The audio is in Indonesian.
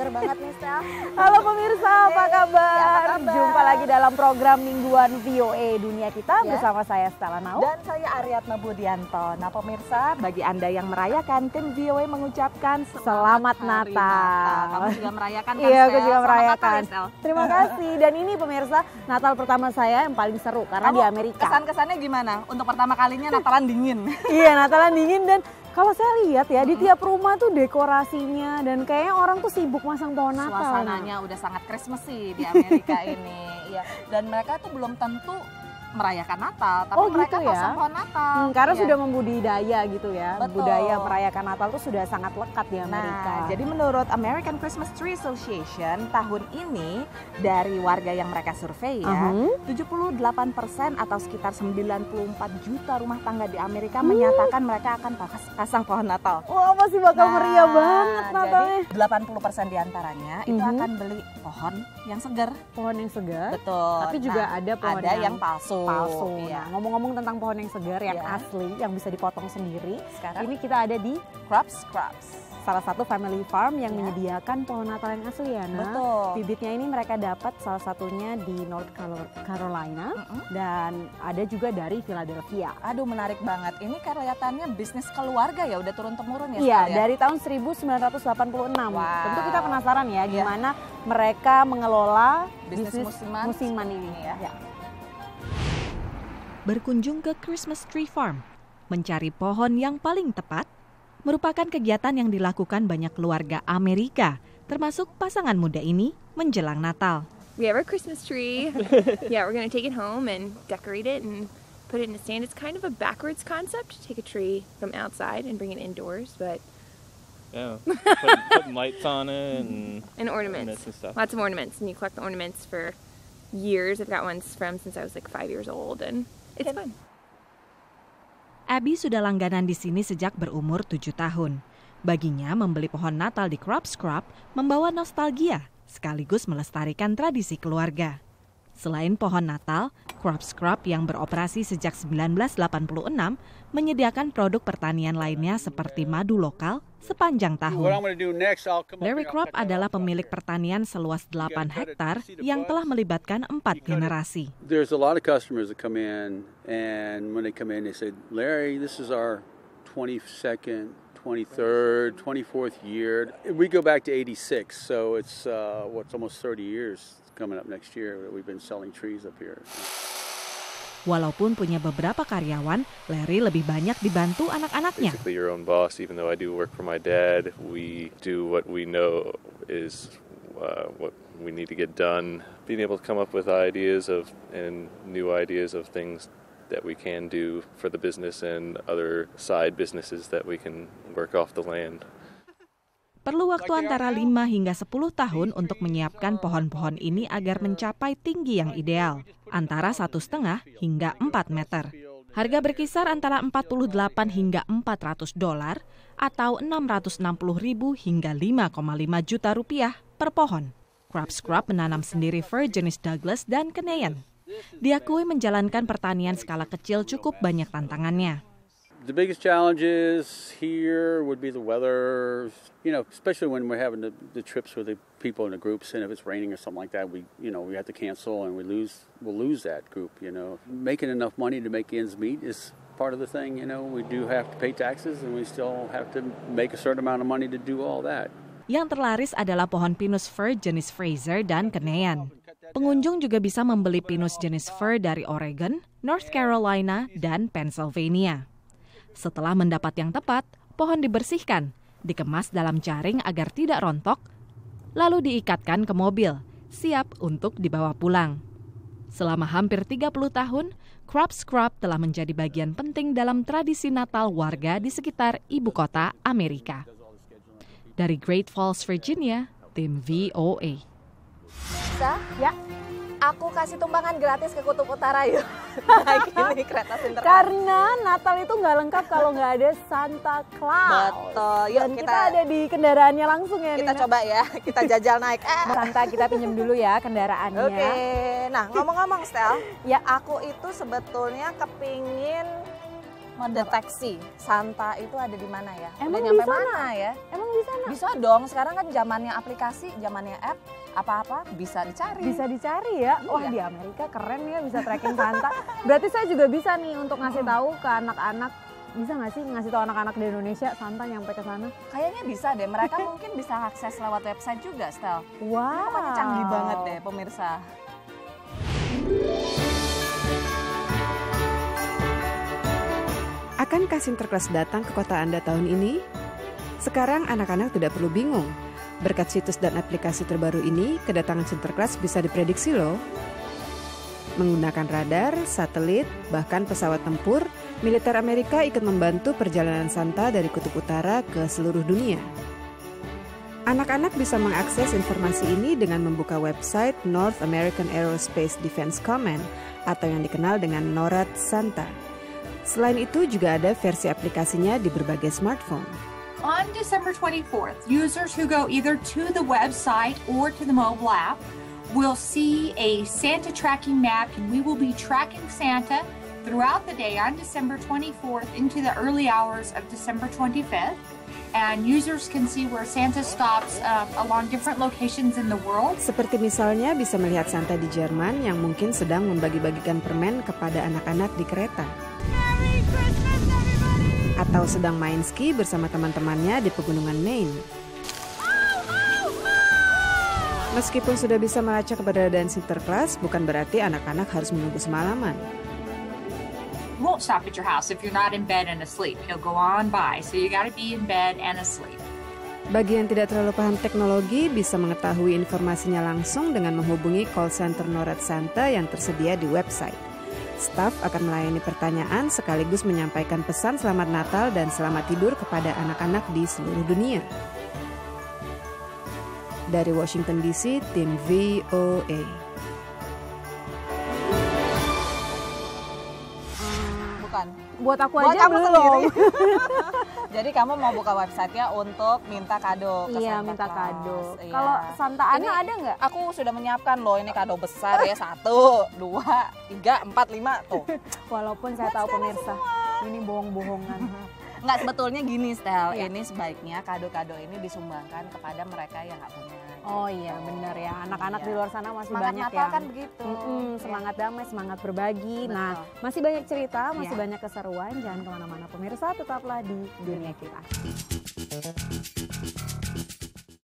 seger banget nih, Stel. Halo pemirsa, apa kabar? Apa kabar? Jumpa lagi dalam program mingguan VOA Dunia Kita bersama saya Stella Nau. Dan saya Aryatna Budianto. Nah pemirsa, bagi Anda yang merayakan, tim VOA mengucapkan Selamat Hari Natal. Kamu juga merayakan kan, Iya, aku Stel? juga Selamat merayakan. Natal ya, Stel. Terima kasih. Dan ini pemirsa, Natal pertama saya yang paling seru karena Kamu di Amerika. kesan-kesannya gimana? Untuk pertama kalinya Natalan dingin. Iya, Natalan dingin dan kalau saya lihat ya di tiap rumah tuh dekorasinya dan kayaknya orang tuh sibuk masang pohon Natal. Suasananya udah sangat Christmassy di Amerika ini. Iya. Dan mereka tuh belum tentu merayakan Natal, tapi Oh, mereka gitu ya? pasang pohon Natal. Karena Iya. sudah membudidaya gitu ya. Betul. Budaya merayakan Natal tuh sudah sangat lekat di Amerika. Nah, jadi menurut American Christmas Tree Association, tahun ini dari warga yang mereka survei ya, 78% atau sekitar 94 juta rumah tangga di Amerika menyatakan mereka akan pasang pohon Natal. Wah, pasti bakal meriah banget Natalnya. Jadi 80% diantaranya itu akan beli pohon yang segar. Pohon yang segar. Betul. Tapi juga ada pohon yang palsu. Nah, ngomong-ngomong tentang pohon yang segar, yang Iya. asli, yang bisa dipotong sendiri. Sekarang Ini kita ada di crops. salah satu family farm yang Iya. menyediakan pohon Natal yang asli ya. Nah, Betul. bibitnya ini mereka dapat salah satunya di North Carolina dan ada juga dari Philadelphia. Aduh, menarik banget. Ini kelihatannya bisnis keluarga ya, udah turun-temurun ya. Iya, Stel, ya? dari tahun 1986. Wow. Tentu kita penasaran ya Iya. gimana mereka mengelola Bisnis musiman ini ya. ya. Berkunjung ke Christmas Tree Farm, mencari pohon yang paling tepat, merupakan kegiatan yang dilakukan banyak keluarga Amerika, termasuk pasangan muda ini menjelang Natal. We have our Christmas tree. Yeah, we're going to take it home and decorate it and put it in a stand. It's kind of a backwards concept to take a tree from outside and bring it indoors, but Yeah, putting lights on it and ornaments. and stuff. Lots of ornaments, and you collect the ornaments for years. I've got ones from since I was like 5 years old, and it's fun. Abby sudah langganan di sini sejak berumur 7 tahun. Baginya membeli pohon Natal di Crops Crop membawa nostalgia sekaligus melestarikan tradisi keluarga. Selain pohon Natal, Crops Crop yang beroperasi sejak 1986 menyediakan produk pertanian lainnya seperti madu lokal sepanjang tahun. Larry Crop adalah pemilik pertanian seluas 8 hektar yang telah melibatkan 4 generasi. There's a lot of customers that come in, and when they come in, they say, Larry, this is our 22nd, 23rd, 24th year. We go back to 86, so it's almost 30 years coming up next year that we've been selling trees up here. Walaupun punya beberapa karyawan, Larry lebih banyak dibantu anak-anaknya. Basically your own boss, even though I do work for my dad, we do what we know is what we need to get done. Being able to come up with ideas and new ideas of things that we can do for the business and other side businesses that we can work off the land. Perlu waktu antara 5 hingga 10 tahun untuk menyiapkan pohon-pohon ini agar mencapai tinggi yang ideal, antara 1,5 hingga 4 meter. Harga berkisar antara $48 hingga $400 atau $660.000 hingga $5,5 juta rupiah per pohon. Crops Crop menanam sendiri fir jenis Douglas dan Canadian. Diakui menjalankan pertanian skala kecil cukup banyak tantangannya. The biggest challenges here would be the weather, especially when we're having the trips with the people in the groups, and if it's raining or something like that, we have to cancel and we'll lose that group, Making enough money to make ends meet is part of the thing, We do have to pay taxes and we still have to make a certain amount of money to do all that. Yang terlaris adalah pohon pinus fir jenis Fraser dan Canadian. Pengunjung juga bisa membeli pinus jenis fir dari Oregon, North Carolina, dan Pennsylvania. Setelah mendapat yang tepat, pohon dibersihkan, dikemas dalam jaring agar tidak rontok, lalu diikatkan ke mobil, siap untuk dibawa pulang. Selama hampir 30 tahun, Crops Crop telah menjadi bagian penting dalam tradisi Natal warga di sekitar ibu kota Amerika. Dari Great Falls, Virginia, tim VOA. Bisa? Ya. Aku kasih tumpangan gratis ke Kutub Utara yuk. Naik ini kereta Sinterklas. Karena Natal itu nggak lengkap kalau nggak ada Santa Claus. Betul. Yuk Dan kita ada di kendaraannya langsung ya. kita Nina. coba ya, kita jajal naik. Santa kita pinjam dulu ya kendaraannya. Oke. Nah, ngomong-ngomong Stel, Ya. aku itu sebetulnya kepingin mendeteksi Santa itu ada di mana ya? Emang Udah nyampe di sana? mana ya? Emang di sana? Bisa dong, sekarang kan zamannya aplikasi, zamannya app, apa-apa bisa dicari. Bisa dicari ya. Wah, Iya. di Amerika keren ya bisa tracking Santa. Berarti saya juga bisa nih untuk ngasih tahu ke anak-anak. Bisa nggak sih ngasih tahu anak-anak di Indonesia Santa nyampe ke sana? Kayaknya bisa deh, mereka mungkin bisa akses lewat website juga, Stel. Wow. Pokoknya canggih banget deh pemirsa. Akankah Sinterklas datang ke kota Anda tahun ini? Sekarang anak-anak tidak perlu bingung. Berkat situs dan aplikasi terbaru ini, kedatangan Sinterklas bisa diprediksi loh. Menggunakan radar, satelit, bahkan pesawat tempur, militer Amerika ikut membantu perjalanan Santa dari kutub utara ke seluruh dunia. Anak-anak bisa mengakses informasi ini dengan membuka website North American Aerospace Defense Command atau yang dikenal dengan NORAD Santa. Selain itu juga ada versi aplikasinya di berbagai smartphone. On December 24th, users who go either to the website or to the mobile app will see a Santa tracking map, and we will be tracking Santa throughout the day on December 24th into the early hours of December 25th. And users can see where Santa stops along different locations in the world. Seperti misalnya bisa melihat Santa di Jerman yang mungkin sedang membagi-bagikan permen kepada anak-anak di kereta. Atau sedang main ski bersama teman-temannya di pegunungan Maine. Meskipun sudah bisa melacak keberadaan Sinterklas, bukan berarti anak-anak harus menunggu semalaman. He won't stop at your house if you're not in bed and asleep. He'll go on by, so you gotta be in bed and asleep. Bagi yang tidak terlalu paham teknologi, bisa mengetahui informasinya langsung dengan menghubungi call center NORAD Santa yang tersedia di website. Staf akan melayani pertanyaan sekaligus menyampaikan pesan selamat Natal dan selamat tidur kepada anak-anak di seluruh dunia. Dari Washington DC, tim VOA. Bukan. Buat aku Buat aja kamu belum. sendiri. Jadi kamu mau buka websitenya untuk minta kado ke Iya, Santa minta Claus. kado. Iya. Kalau Santa Ana Ini ada nggak? Aku sudah menyiapkan loh, ini kado besar ya. 1, 2, 3, 4, 5 tuh. Walaupun saya tahu pemirsa, ini bohong-bohongan. Nggak, sebetulnya gini Stel, Iya. ini sebaiknya kado-kado ini disumbangkan kepada mereka yang nggak punya. Oh iya, benar ya. Anak-anak Iya. di luar sana masih Semangat banyak Natal yang kan begitu. semangat damai, semangat berbagi. Betul. Nah, masih banyak cerita, masih Iya. banyak keseruan. Jangan kemana-mana pemirsa, tetaplah di dunia kita.